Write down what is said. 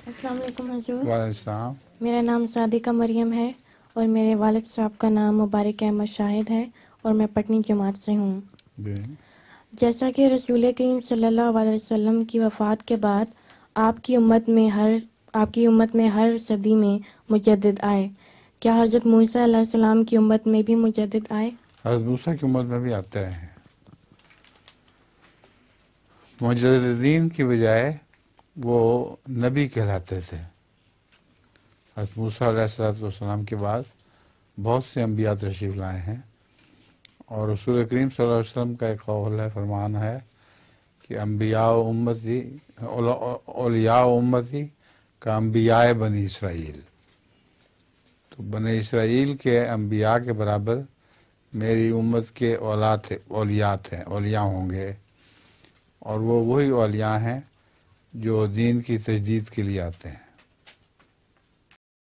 السلام علیکم حضور. وعلیکم السلام. میرا نام صادقہ مریم ہے اور میرے والد صاحب کا نام مبارک احمد شاہد ہے اور میں پٹنی جماعت سے ہوں. جی. جیسا کہ رسول کریم صلی اللہ علیہ وسلم کی وفات کے بعد آپ کی امت میں ہر صدی میں مجدد آئے. کیا حضرت موسیٰ علیہ السلام کی امت میں بھی مجدد آئے؟ حضرت موسیٰ کی امت میں بھی آتے رہے ہیں. مجددین کی بجائے وہ نبی کہلاتے تھے. حضرت موسیٰ علیہ السلام کے بعد بہت سے انبیاء تشریف لائے ہیں، اور رسول کریم صلی اللہ علیہ وسلم کا ایک قول ہے، فرمان ہے کہ اولیاء امتی کا انبیاء بنی اسرائیل. تو بنی اسرائیل کے انبیاء کے برابر میری امت کے اولیاء ہوں گے، اور وہ وہی اولیاء ہیں جو دین کی تجدید کے لیے آتے ہیں.